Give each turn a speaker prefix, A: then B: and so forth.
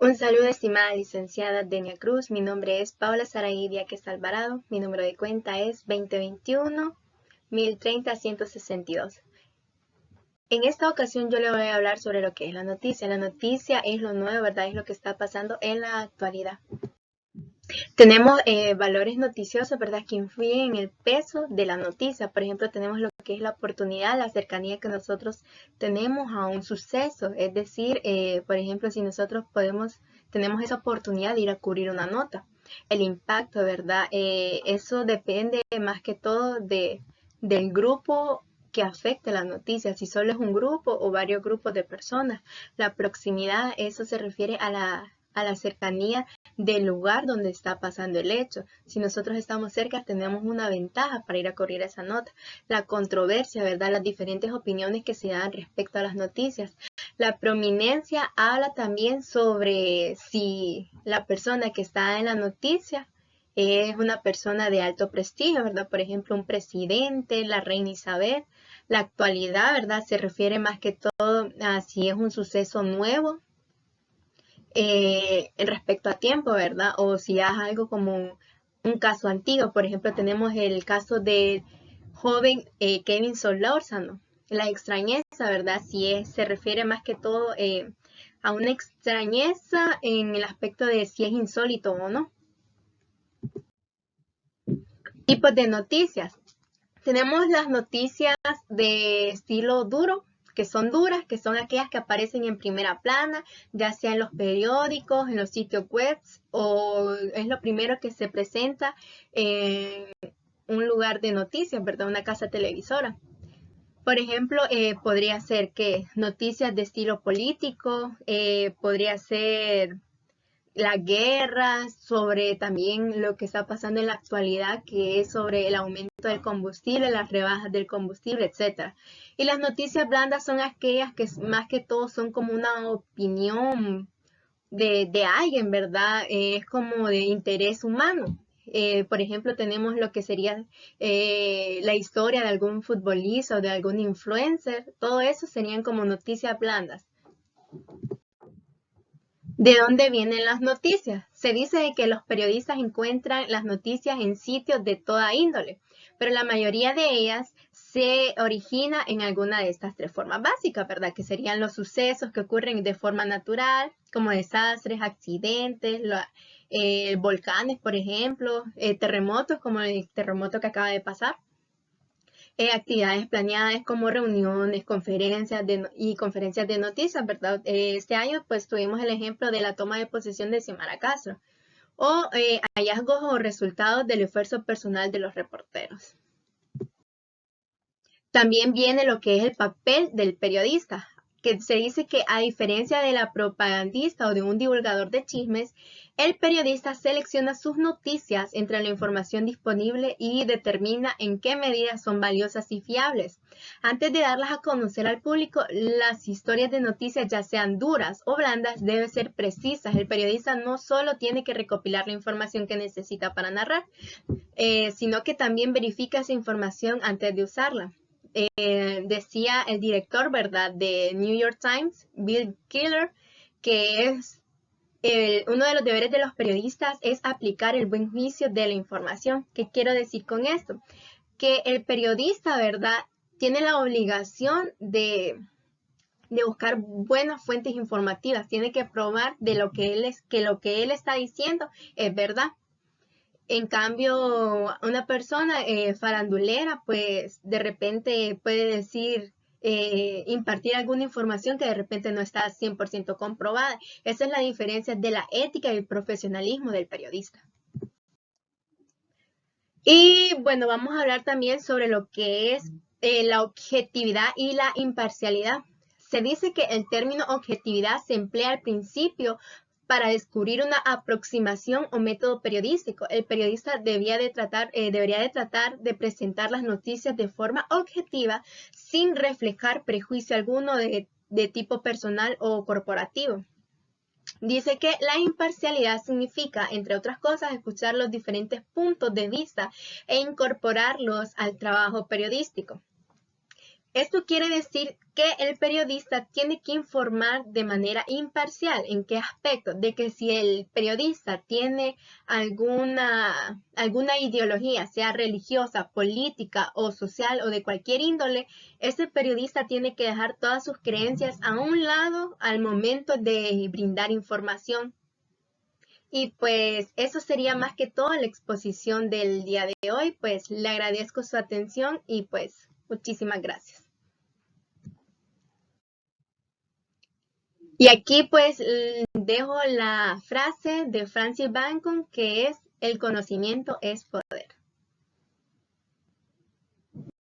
A: Un saludo, estimada licenciada Denia Cruz. Mi nombre es Paula Saraí Díaz Alvarado. Mi número de cuenta es 2021-1030-162. En esta ocasión yo le voy a hablar sobre lo que es la noticia. La noticia es lo nuevo, ¿verdad? Es lo que está pasando en la actualidad. Tenemos valores noticiosos, ¿verdad? Que influyen en el peso de la noticia. Por ejemplo, tenemos lo que es la oportunidad, la cercanía que nosotros tenemos a un suceso. Es decir, por ejemplo, si nosotros tenemos esa oportunidad de ir a cubrir una nota. El impacto, ¿verdad? Eso depende más que todo del grupo que afecte la noticia, si solo es un grupo o varios grupos de personas. La proximidad, eso se refiere a la cercanía del lugar donde está pasando el hecho. Si nosotros estamos cerca, tenemos una ventaja para ir a cubrir esa nota. La controversia, ¿verdad? Las diferentes opiniones que se dan respecto a las noticias. La prominencia habla también sobre si la persona que está en la noticia es una persona de alto prestigio, ¿verdad? Por ejemplo, un presidente, la reina Isabel. La actualidad, ¿verdad? Se refiere más que todo a si es un suceso nuevo respecto a tiempo, ¿verdad? O si es algo como un caso antiguo. Por ejemplo, tenemos el caso del joven Kevin Solórzano. La extrañeza, ¿verdad? Se refiere más que todo a una extrañeza en el aspecto de si es insólito o no. Tipos de noticias. Tenemos las noticias de estilo duro, que son duras, que son aquellas que aparecen en primera plana, ya sea en los periódicos, en los sitios web, o es lo primero que se presenta en un lugar de noticias, ¿verdad? Una casa televisora. Por ejemplo, podría ser que noticias de estilo político, podría ser la guerra, sobre también lo que está pasando en la actualidad, que es sobre el aumento del combustible, las rebajas del combustible, etcétera. Y las noticias blandas son aquellas que más que todo son como una opinión de alguien, ¿verdad? Es como de interés humano. Por ejemplo, tenemos lo que sería la historia de algún futbolista o de algún influencer. Todo eso serían como noticias blandas. ¿De dónde vienen las noticias? Se dice que los periodistas encuentran las noticias en sitios de toda índole, pero la mayoría de ellas se origina en alguna de estas tres formas básicas, ¿verdad? Que serían los sucesos que ocurren de forma natural, como desastres, accidentes, volcanes, por ejemplo, terremotos, como el terremoto que acaba de pasar. Actividades planeadas como reuniones, y conferencias de noticias, ¿verdad? Este año pues tuvimos el ejemplo de la toma de posesión de Xiomara Castro o hallazgos o resultados del esfuerzo personal de los reporteros. También viene lo que es el papel del periodista, que se dice que a diferencia de la propagandista o de un divulgador de chismes, el periodista selecciona sus noticias entre la información disponible y determina en qué medida son valiosas y fiables. Antes de darlas a conocer al público, las historias de noticias, ya sean duras o blandas, deben ser precisas. El periodista no solo tiene que recopilar la información que necesita para narrar, sino que también verifica esa información antes de usarla. Decía el director, ¿verdad?, de New York Times, Bill Keller, que uno de los deberes de los periodistas es aplicar el buen juicio de la información. ¿Qué quiero decir con esto? Que el periodista, ¿verdad?, tiene la obligación de buscar buenas fuentes informativas, tiene que probar de que lo que él está diciendo es verdad. En cambio, una persona farandulera, pues de repente puede decir, impartir alguna información que de repente no está 100% comprobada. Esa es la diferencia de la ética y el profesionalismo del periodista. Y bueno, vamos a hablar también sobre lo que es la objetividad y la imparcialidad. Se dice que el término objetividad se emplea al principio para descubrir una aproximación o método periodístico. El periodista debería de tratar de presentar las noticias de forma objetiva sin reflejar prejuicio alguno de tipo personal o corporativo. Dice que la imparcialidad significa, entre otras cosas, escuchar los diferentes puntos de vista e incorporarlos al trabajo periodístico. Esto quiere decir que el periodista tiene que informar de manera imparcial. ¿En qué aspecto? De que si el periodista tiene alguna ideología, sea religiosa, política o social o de cualquier índole, ese periodista tiene que dejar todas sus creencias a un lado al momento de brindar información. Y pues eso sería más que todo la exposición del día de hoy. Pues le agradezco su atención y pues muchísimas gracias. Y aquí pues dejo la frase de Francis Bacon, que es: el conocimiento es poder.